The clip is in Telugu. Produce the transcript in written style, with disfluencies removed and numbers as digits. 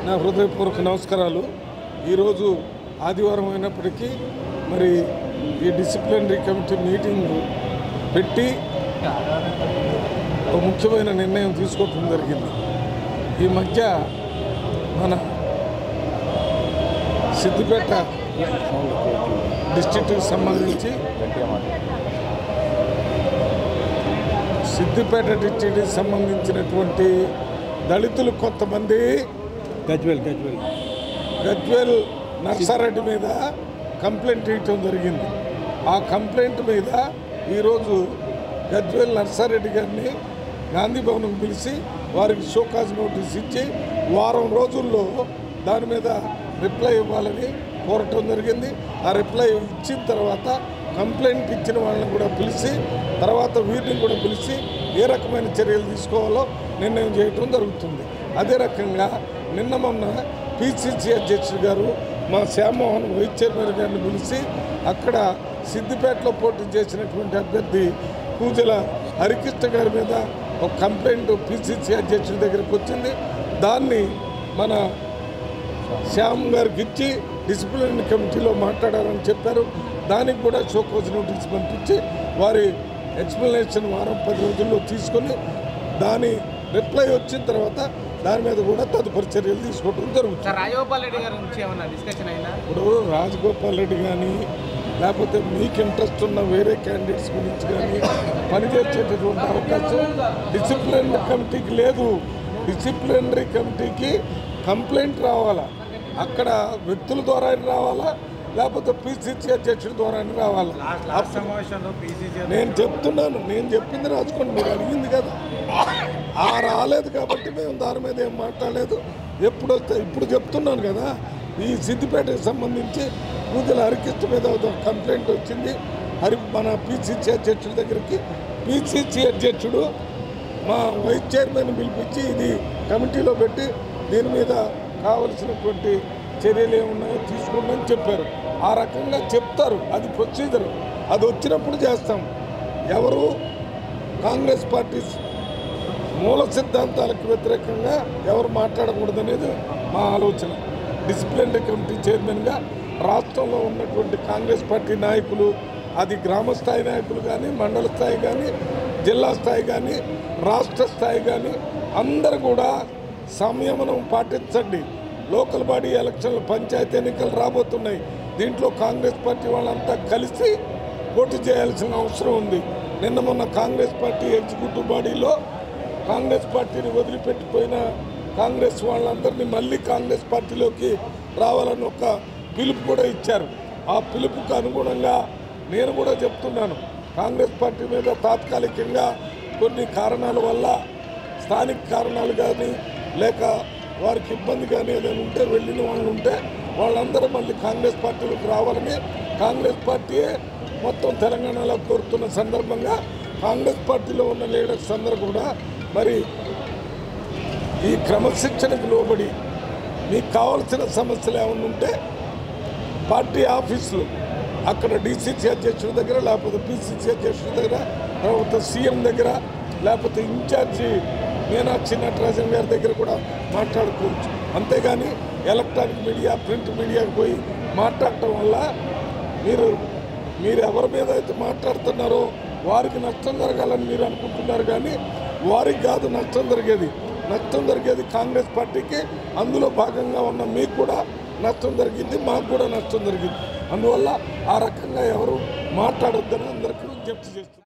నా హృదయపూర్వక నమస్కారాలు. ఈరోజు ఆదివారం అయినప్పటికీ మరి ఈ డిసిప్లినరీ కమిటీ మీటింగ్ పెట్టి ఒక ముఖ్యమైన నిర్ణయం తీసుకోవడం జరిగింది. ఈ మధ్య మన సిద్దిపేట డిస్ట్రిక్ట్కి సంబంధించి సిద్దిపేట డిస్ట్రిక్ట్కి సంబంధించినటువంటి దళితులు కొంతమంది గజ్వేల్ నర్సారెడ్డి మీద కంప్లైంట్ ఇవ్వటం జరిగింది. ఆ కంప్లైంట్ మీద ఈరోజు గజ్వేల్ నర్సారెడ్డి గారిని గాంధీ భవన్కు పిలిచి వారికి షోకాజ్ నోటీస్ ఇచ్చి వారం రోజుల్లో దాని మీద రిప్లై ఇవ్వాలని కోరటం జరిగింది. ఆ రిప్లై ఇచ్చిన తర్వాత కంప్లైంట్ ఇచ్చిన వాళ్ళని కూడా పిలిచి తర్వాత వీరిని కూడా పిలిచి ఏ రకమైన చర్యలు తీసుకోవాలో నిర్ణయం చేయటం జరుగుతుంది. అదే రకంగా నిన్న మొన్న పిసిసి అధ్యక్షుడు గారు మా శ్యామ్మోహన్ వైస్ చైర్మన్ గారిని పిలిచి అక్కడ సిద్దిపేటలో పోటీ చేసినటువంటి అభ్యర్థి పూజల హరికృష్ణ గారి మీద ఒక కంప్లైంట్ పిసిసి అధ్యక్షుడి దగ్గరికి వచ్చింది. దాన్ని మన శ్యామ్ గారికి ఇచ్చి డిసిప్లినరీ కమిటీలో మాట్లాడాలని చెప్పారు. దానికి కూడా షోకాజ్ నోటీస్ పంపించి వారి ఎక్స్ప్లెనేషన్ వారం 10 రోజుల్లో తీసుకొని దాని రిప్లై వచ్చిన తర్వాత దాని మీద కూడా తదుపరి చర్యలు తీసుకోవడం జరుగుతుంది. రాజగోపాల్ రెడ్డి గారి గురించి ఏమన్నా డిస్కషన్ అయినా? ఇప్పుడు రాజగోపాల్ రెడ్డి కానీ లేకపోతే మీకు ఇంట్రెస్ట్ ఉన్న వేరే క్యాండిడేట్స్ గురించి కానీ పనిచేసేటటువంటి అవకాశం డిసిప్లినరీ కమిటీకి లేదు. డిసిప్లినరీ కమిటీకి కంప్లైంట్ రావాలా, అక్కడ వ్యక్తుల ద్వారా రావాలా, లేకపోతే పిసిసి అధ్యక్షుడి ద్వారా రావాలా. నేను చెప్తున్నాను, నేను చెప్పింది రాసుకోండి, మీరు అడిగింది కదా. రాలేదు కాబట్టి మేము దాని మీద ఏం మాట్లాడలేదు. ఎప్పుడు వస్తే ఇప్పుడు చెప్తున్నాను కదా. ఈ సిద్దిపేటకు సంబంధించి పూజల హరికృష్ణ మీద ఒక కంప్లైంట్ వచ్చింది. మన పిసిసి అధ్యక్షుడి దగ్గరికి. పిసిసి అధ్యక్షుడు మా వైస్ చైర్మన్ పిలిపించి ఇది కమిటీలో పెట్టి దీని మీద కావలసినటువంటి చర్యలు ఏమున్నాయో తీసుకోండి చెప్పారు. ఆ రకంగా చెప్తారు, అది ప్రొసీజర్. అది వచ్చినప్పుడు చేస్తాం. ఎవరు కాంగ్రెస్ పార్టీ మూల సిద్ధాంతాలకు వ్యతిరేకంగా ఎవరు మాట్లాడకూడదనేది మా ఆలోచన. డిసిప్లినరీ కమిటీ చైర్మన్గా రాష్ట్రంలో ఉన్నటువంటి కాంగ్రెస్ పార్టీ నాయకులు, అది గ్రామ స్థాయి నాయకులు కానీ, మండల స్థాయి కానీ, జిల్లా స్థాయి కానీ, రాష్ట్ర స్థాయి కానీ అందరూ కూడా సంయమనం పాటించండి. లోకల్ బాడీ ఎలక్షన్లు, పంచాయతీ ఎన్నికలు రాబోతున్నాయి. దీంట్లో కాంగ్రెస్ పార్టీ వాళ్ళంతా కలిసి పోటీ చేయాల్సిన అవసరం ఉంది. నిన్న మొన్న కాంగ్రెస్ పార్టీ ఎగ్జిక్యూటివ్ బాడీలో కాంగ్రెస్ పార్టీని వదిలిపెట్టిపోయిన కాంగ్రెస్ వాళ్ళందరినీ మళ్ళీ కాంగ్రెస్ పార్టీలోకి రావాలని ఒక పిలుపు కూడా ఇచ్చారు. ఆ పిలుపుకు అనుగుణంగా నేను కూడా చెప్తున్నాను, కాంగ్రెస్ పార్టీ మీద తాత్కాలికంగా కొన్ని కారణాల వల్ల, స్థానిక కారణాలు కానీ లేక వారికి ఇబ్బంది కానీ ఏదైనా ఉంటే వెళ్ళిన వాళ్ళు ఉంటే వాళ్ళందరూ మళ్ళీ కాంగ్రెస్ పార్టీలోకి రావాలని కాంగ్రెస్ పార్టీయే మొత్తం తెలంగాణలో కోరుతున్న సందర్భంగా కాంగ్రెస్ పార్టీలో ఉన్న లీడర్స్ అందరూ కూడా మరి ఈ క్రమశిక్షణకు లోబడి మీకు కావాల్సిన సమస్యలు ఏమైనా ఉంటే పార్టీ ఆఫీసులు అక్కడ డిసిసి అధ్యక్షుడి దగ్గర, లేకపోతే పిసిసి అధ్యక్షుడి దగ్గర, లేకపోతే సీఎం దగ్గర, లేకపోతే ఇన్ఛార్జి మీనాక్షి నటరాజన్ గారి దగ్గర కూడా మాట్లాడుకోవచ్చు. అంతేగాని ఎలక్ట్రానిక్ మీడియా, ప్రింట్ మీడియాకి పోయి మాట్లాడటం వల్ల మీరు ఎవరి మీద అయితే మాట్లాడుతున్నారో వారికి నష్టం జరగాలని మీరు అనుకుంటున్నారు. కానీ వారికి కాదు నష్టం జరిగేది కాంగ్రెస్ పార్టీకి. అందులో భాగంగా ఉన్న మీకు కూడా నష్టం జరిగింది, మాకు కూడా నష్టం జరిగింది. అందువల్ల ఆ రకంగా ఎవరు మాట్లాడొద్దని అందరికీ విజ్ఞప్తి చేస్తున్నారు.